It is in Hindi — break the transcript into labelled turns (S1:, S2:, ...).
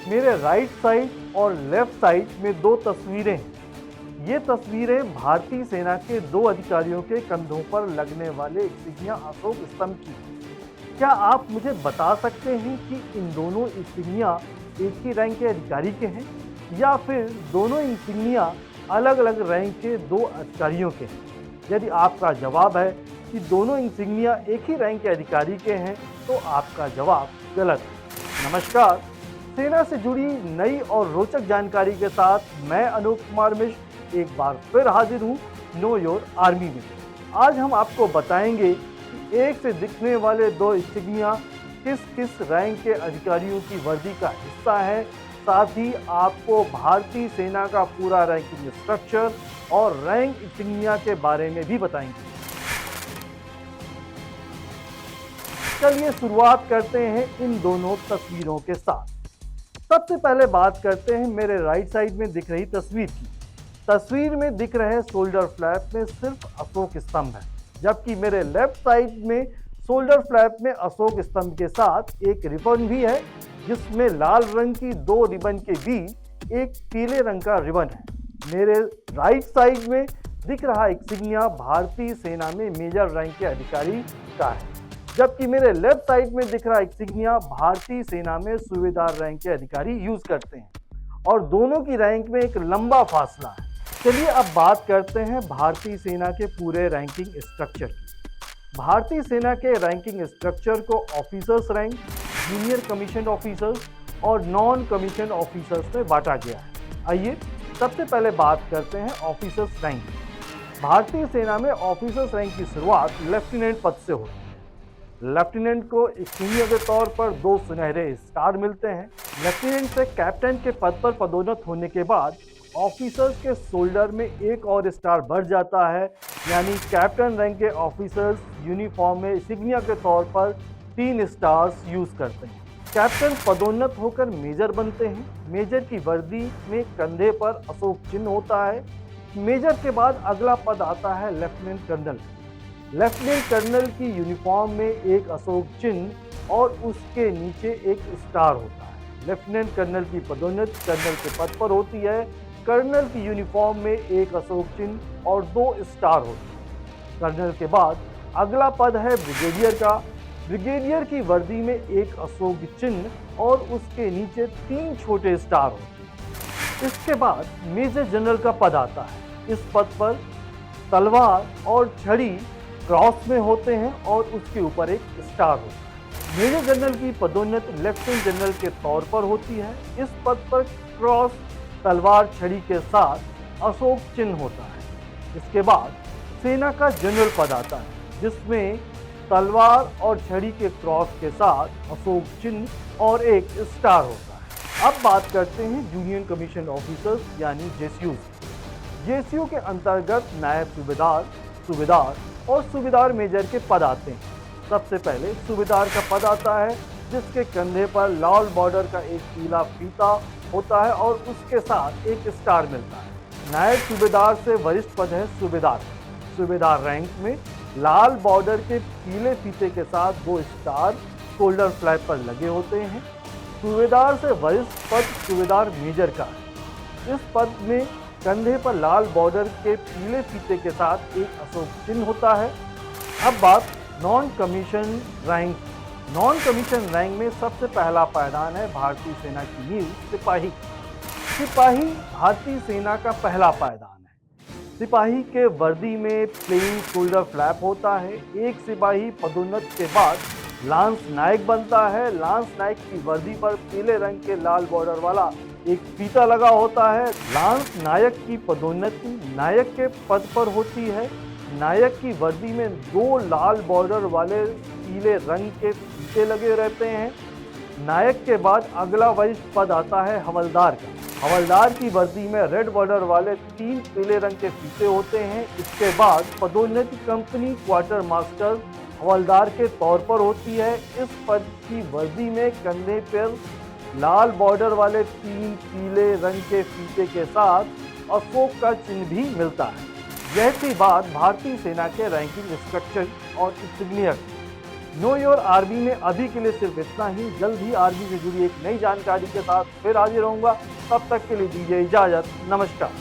S1: मेरे राइट साइड और लेफ्ट साइड में दो तस्वीरें हैं। ये तस्वीरें भारतीय सेना के दो अधिकारियों के कंधों पर लगने वाले इंसिग्निया अशोक स्तंभ की हैं। क्या आप मुझे बता सकते हैं कि इन दोनों इंसिग्निया एक ही रैंक के अधिकारी के हैं या फिर दोनों इंसिग्निया अलग अलग रैंक के दो अधिकारियों के हैं? यदि आपका जवाब है कि दोनों इंसिग्निया एक ही रैंक के अधिकारी के हैं तो आपका जवाब गलत है। नमस्कार, सेना से जुड़ी नई और रोचक जानकारी के साथ मैं अनूप कुमार मिश्र एक बार फिर हाजिर हूँ नो योर आर्मी में। आज हम आपको बताएंगे कि एक से दिखने वाले दो इंसिग्निया किस किस रैंक के अधिकारियों की वर्दी का हिस्सा है। साथ ही आपको भारतीय सेना का पूरा रैंकिंग स्ट्रक्चर और रैंक इंसिग्निया के बारे में भी बताएंगे। चलिए शुरुआत करते हैं इन दोनों तस्वीरों के साथ। सबसे पहले बात करते हैं मेरे राइट साइड में दिख रही तस्वीर की। तस्वीर में दिख रहे शोल्डर फ्लैप में सिर्फ अशोक स्तंभ है, जबकि मेरे लेफ्ट साइड में शोल्डर फ्लैप में अशोक स्तंभ के साथ एक रिबन भी है, जिसमें लाल रंग की दो रिबन के बीच एक पीले रंग का रिबन है। मेरे राइट साइड में दिख रहा इंसिग्निया भारतीय सेना में मेजर रैंक के अधिकारी का है, जबकि मेरे लेफ्ट साइड में दिख रहा इंसिग्निया भारतीय सेना में सूबेदार रैंक के अधिकारी यूज करते हैं और दोनों की रैंक में एक लंबा फासला है। चलिए अब बात करते हैं भारतीय सेना के पूरे रैंकिंग स्ट्रक्चर की। भारतीय सेना के रैंकिंग स्ट्रक्चर को officers rank, junior commission officers और नॉन कमीशन ऑफिसर्स में बांटा गया है। आइए सबसे पहले बात करते हैं ऑफिसर्स रैंक। भारतीय सेना में ऑफिसर्स रैंक की शुरुआत लेफ्टिनेंट पद से होती है। लेफ्टिनेंट को एक सीनियर के तौर पर दो सुनहरे स्टार मिलते हैं। लेफ्टिनेंट से कैप्टन के पद पर पदोन्नत होने के बाद ऑफिसर्स के शोल्डर में एक और स्टार बढ़ जाता है, यानी कैप्टन रैंक के ऑफिसर्स यूनिफॉर्म में इंसिग्निया के तौर पर 3 स्टार्स यूज करते हैं। कैप्टन पदोन्नत होकर मेजर बनते हैं। मेजर की वर्दी में कंधे पर अशोक चिन्ह होता है। मेजर के बाद अगला पद आता है लेफ्टिनेंट कर्नल। लेफ्टिनेंट कर्नल की यूनिफॉर्म में एक अशोक चिन्ह और उसके नीचे एक स्टार होता है। लेफ्टिनेंट कर्नल की पदोन्नति कर्नल के पद पर होती है। कर्नल की यूनिफॉर्म में एक अशोक चिन्ह और 2 स्टार होते हैं। कर्नल के बाद अगला पद है ब्रिगेडियर का। ब्रिगेडियर की वर्दी में एक अशोक चिन्ह और उसके नीचे 3 छोटे स्टार होते हैं। इसके बाद मेजर जनरल का पद आता है। इस पद पर तलवार और छड़ी क्रॉस में होते हैं और उसके ऊपर एक स्टार होता है। मेजर जनरल की पदोन्नति लेफ्टिनेंट जनरल के तौर पर होती है। इस पद पर क्रॉस, तलवार, छड़ी के साथ अशोक चिन्ह होता है। इसके बाद सेना का जनरल पद आता है, जिसमें तलवार और छड़ी के क्रॉस के साथ अशोक चिन्ह और एक स्टार होता है। अब बात करते हैं जूनियर कमीशन ऑफिसर्स यानी जेसीयू। जेसीयू के अंतर्गत नायब सूबेदार, सूबेदार और सूबेदार मेजर के पद आते हैं। सबसे पहले सूबेदार का पद आता है, जिसके कंधे पर लाल बॉर्डर का एक पीला फीता होता है और उसके साथ एक स्टार मिलता है। नायब सूबेदार से वरिष्ठ पद है सूबेदार। सूबेदार रैंक में लाल बॉर्डर के पीले फीते के साथ 2 स्टार शोल्डर फ्लैप पर लगे होते हैं। सूबेदार से वरिष्ठ पद सूबेदार मेजर का है। इस पद में कंधे पर लाल बॉर्डर के पीले फीते के साथ एक अशोक चिन्ह होता है। अब बात non commission rank. Non commission rank में सबसे पहला पायदान है भारतीय सेना की नींव सिपाही। सिपाही भारतीय सेना का पहला पायदान है। सिपाही के वर्दी में प्लेन शोल्डर फ्लैप होता है। एक सिपाही पदोन्नति के बाद लांस नायक बनता है। लांस नायक की वर्दी पर पीले रंग के लाल बॉर्डर वाला एक फीता लगा होता है। लांस नायक की पदोन्नति नायक के पद पर होती है। नायक की वर्दी में 2 लाल बॉर्डर वाले पीले रंग के फीते लगे रहते हैं। नायक के बाद अगला वरिष्ठ पद आता है हवलदार का। हवलदार की वर्दी में रेड बॉर्डर वाले 3 पीले रंग के फीते होते हैं। इसके बाद पदोन्नति कंपनी क्वार्टर मास्टर हवलदार के तौर पर होती है। इस पद की वर्दी में कंधे पर लाल बॉर्डर वाले 3 पीले रंग के फीते के साथ अशोक का चिन्ह भी मिलता है। यह थी बात भारतीय सेना के रैंकिंग स्ट्रक्चर और इंसिग्निया की। नो योर आर्मी में अभी के लिए सिर्फ इतना ही। जल्द ही आर्मी से जुड़ी एक नई जानकारी के साथ फिर हाजिर होऊंगा। तब तक के लिए दीजिए इजाजत। नमस्कार।